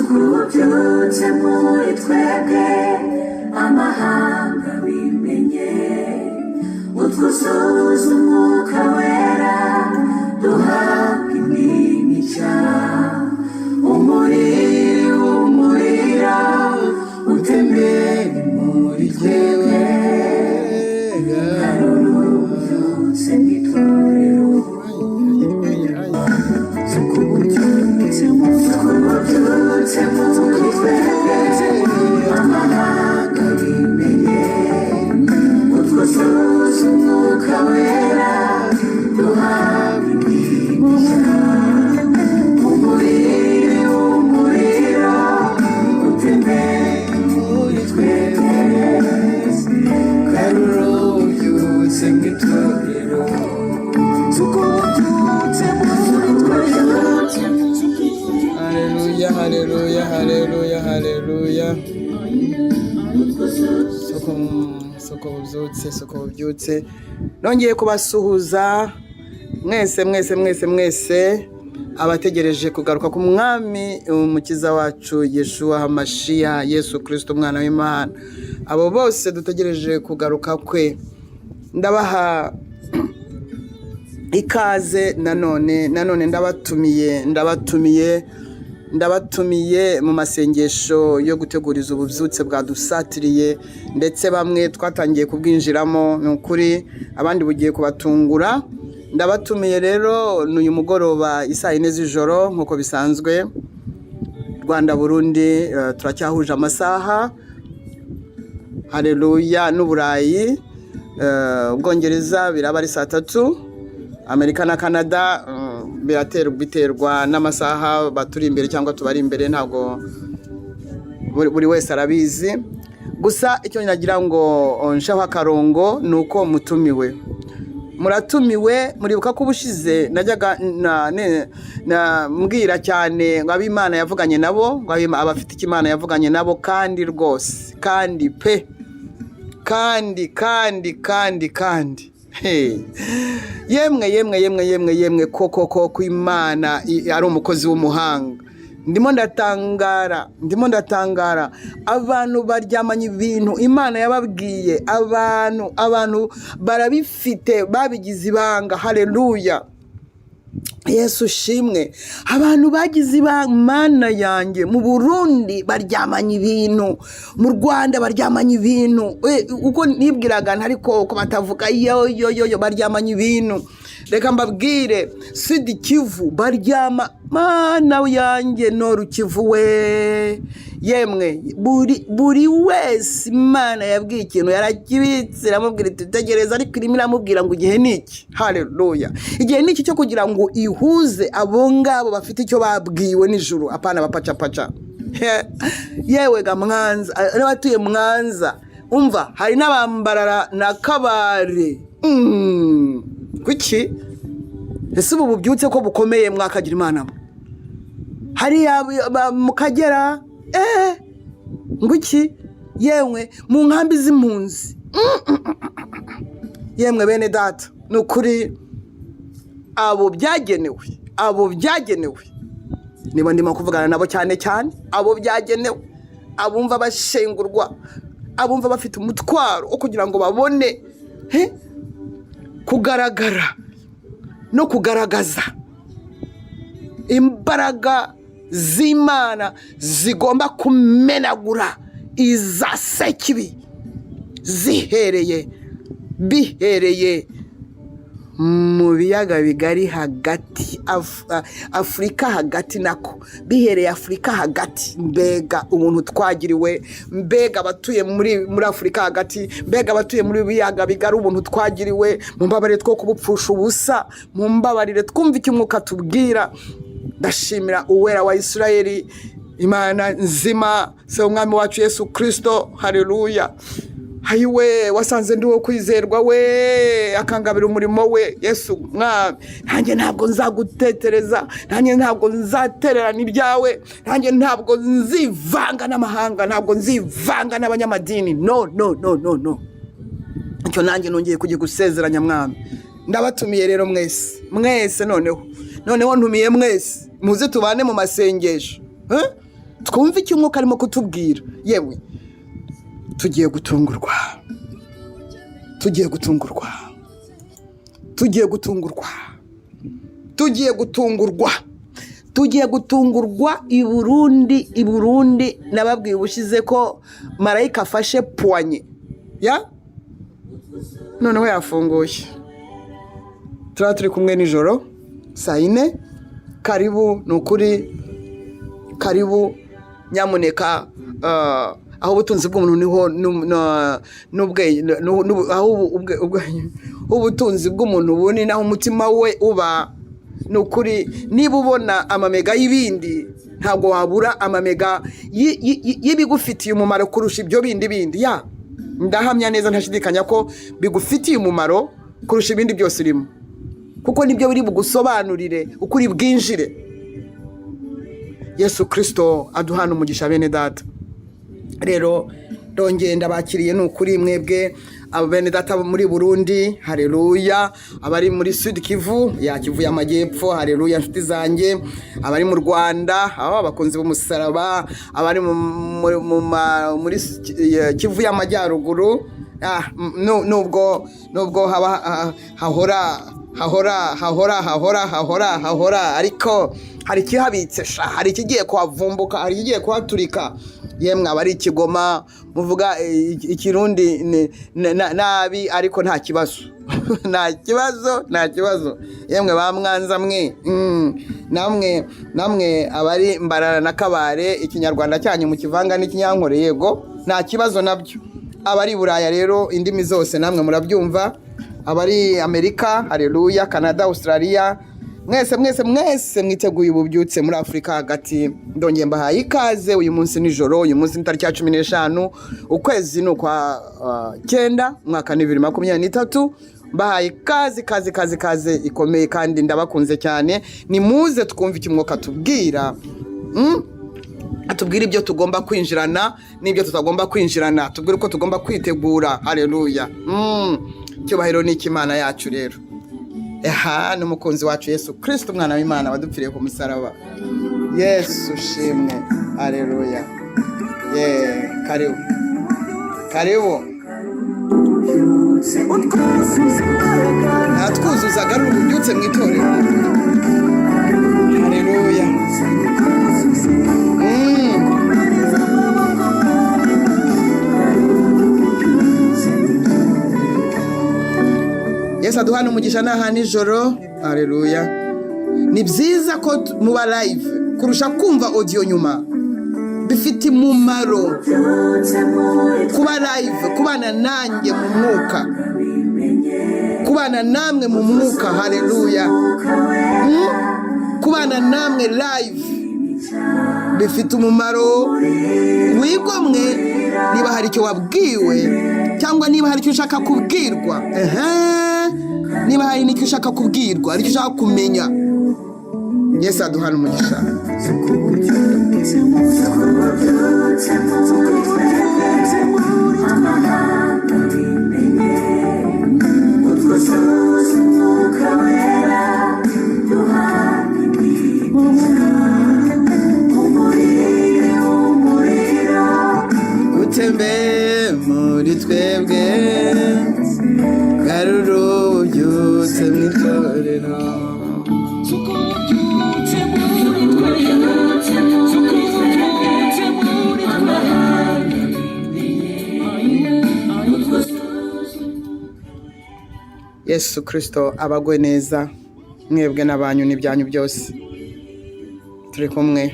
Ububyutse muri twebwe amahanga bimenye utwuzuza umwuka wera duhabwa imigisha umurira utembere muri twebwe ububyutse n'itorero ububyutse muri twebwe amahanga bimenye utwuzuza umwuka wera duhabwa imigisha umuriro utembere muri twebwe ububyutse n'itorero ububyutse muri twebwe. Haleluya, haleluya, haleluya, haleluya. Soko bubyutse. Nongeye kubasuhuza mwese abategereje kugaruka ku mwami umukiza wacu Yeshua Hamashiya Yesu Kristo umwana w'Imana. Abo bose dutegereje kugaruka kwe. Ndabaha ikaze nanone ndabatumiye mu masengesho yo guteguriza ububyutse bwadusatiriye ndetse bamwe twatangiye kubwinjiramo n'ukuri abandi bugiye kubatungura. Ndabatumiye rero n'uyu mugoroba isaa 4 z'ijoro nkuko bisanzwe. Rwanda Burundi turacyahuje amasaha. Haleluya. N'Uburayi Ubwongereza biraba ari saa 3. Amerika na Canada biterwa n'amasaha baturi imbere cyangwa tubari imbere, ntabwo buri wese arabizi. Gusa icyo nagira ngo nshaho akarongo nuko mutumiwe. Muratumiwe, muribuka ko ubushize najyaga mbwira cyane ngo ab'Imana yavuganye nabo, ngo abafite ikimana yavuganye nabo, kandi rwose kandi pe kandi yemwe koko Imana ari umukozi w'umuhanga. Ndimo ndatangara abantu baryamanye ibintu Imana yababwiye, abantu barabifite babigize ibanga. Haleluya, Yesu shimwe. Abantu bagize ibanga, Mana yanjye, mu Burundi baryamanye ibintu, mu Rwanda baryamanye ibintu, uko nibwiraga ariko ko batavuga yo baryamanye ibintu. Reka mbabwire, Sud Kivu baryama, Mana yanjye, Noru Kivu we, yemwe buri wese Imana yabwiye ikintu yarakibitse, iramubwira iti tegereza, ariko irimo iramubwira ngo igihe niki. Haleluya. Igihe niki cyo kugira ngo ihuze abo ngabo bafite icyo babwiwe n'ijuru, apana bapaca. Yewe ga Mwanza, n'abatuye Mwanza, umva hari n'abambarara na Kabare. Kuki ese ubu bubyutse ko bukomeye mwakagira Imana hari mukagera nguki yemwe mu nkambi z'impunzi. Yemwe bene data, nukuri abo byagenewe niba ndimo kuvugana nabo cyane abo byagenewe, abumva bashengurwa, abumva bafite umutwaro wo kugira ngo babone kugaragara no kugaragaza imbaraga z'Imana zigomba kumenagura iza sekibi bihereye mu biyaga bigari hagati, Afurika hagati, nako bihereye Afurika hagati. Mbega umuntu twagiriwe, mbega abatuye muri Afurika hagati, mbega abatuye muri biyaga bigari ubuntu twagiriwe. Mumbabarire two kubupfusha ubusa, mumbabarire twumva icyo umwuka tubwira. Ndashimira uwera wa Isirayeli, Imana nzima, se umwami wacu Yesu Kristo. Haleluya. Hayiwe wasanze ndi wo kwizerwa we, akangabira umurimo we. Yesu mwami, nanjye ntabwo nzagutetereza, nanjye ntabwo nzatererana ibyawe, nanjye ntabwo nzivanga n'amahanga, ntabwo nzivanga n'abanyamadini. No. Icyo nanjye nongeye kujya gusezeranya mwami, ndabatumiye rero mwese noneho ntumiye mwese muze tubane mu masengesho, twumve icyo umwuka arimo kutubwira. Yewe tugiye gutungurwa i Burundi. Nababwiye ubushize ko marayika afashe poignée noneho yafunguye. Turi kumwe nijoro saa 4. Karibu, nukuri karibu, nyamuneka. Aho ubutunzi bw'umuntu niho ubutunzi bw'umuntu buni naho umutima we uba. Nukuri niba ubona amamega y'ibindi ntabwo wabura amamega y'ibigufitiye umumaro kurusha ibyo bindi. Ndahamya neza ntashidikanya ko bigufitiye umumaro kurusha ibindi byose urimo, kuko nibyo biri bugusobanurire ukuri bwinjire. Yesu Kristo aduhana umugisha bene data. Rero ndongeye ndabakiriye nukuri mwebwe abene data muri Burundi, haleluya. Abari muri Sud Kivu Kivu y'amajyepfo, haleluya nshuti zanjye. Abari mu Rwanda, abakunzi b'umusaraba, abari muri Kivu y'amajyaruguru, nubwo hahora ariko hari kihabitse hari kigiye kuhavumbuka, hari kigiye kuhaturika. Yemwe abari Kigoma muvuga ikirundi nabi ariko nta kibazo nta kibazo. Yemwe bamwanza mwe, namwe abari Mbarara na Kabare, ikinyarwanda cyanyu mu kivanga n'ikinyankore, yego nta kibazo nabyo. Abari Buraya rero indimi zose namwe murabyumva. Abari Amerika, haleluya, Canada, Australia, mwese mwiteguye ububyutse muri Afurika hagati. Ndongeye mbahaye ikaze uyu munsi nijoro. Uyu munsi ni tariki ya 15 ukwezi n'ukwa 9 mwaka 2023. Mbahaye kaze ikomeye kandi ndabakunze cyane. Ni muze twumve icyo umwuka atubwira, atubwira ibyo tugomba kwinjirana n'ibyo tutagomba kwinjirana, atubwira uko tugomba kwitegura. Haleluya. Cyubahiro ni Imana yacu rero. N'umukunzi wacu Yesu Kristo umwana w'Imana wadupfiriye ku musaraba. Yesu shimwe. Haleluya. Karibu. Natwuzuza garura ububyutse mu itorero. Haleluya. Yesu aduhana umugisha n'aha nijoro. Haleluya. Ni byiza ko muba live kurusha kumva audio nyuma. Bifite umumaro kuba live, kubana nanjye mu mwuka, kubana namwe mu mwuka. Haleluya. Kubana namwe live bifite umumaro. Wigomwe niba hari icyo wabwiwe cyangwa niba hari icyo ushaka kubwirwa. Niba hari n'icyo ushaka kubwirwa, ari cyo ushaka kumenya. Yesu aduhana umugisha. Utembe muri twebwe, garura ububyutse mu itorero. Yesu Kristo abagwe neza, mwebwe n'abanyu n'ibyanyu byose. Turi kumwe.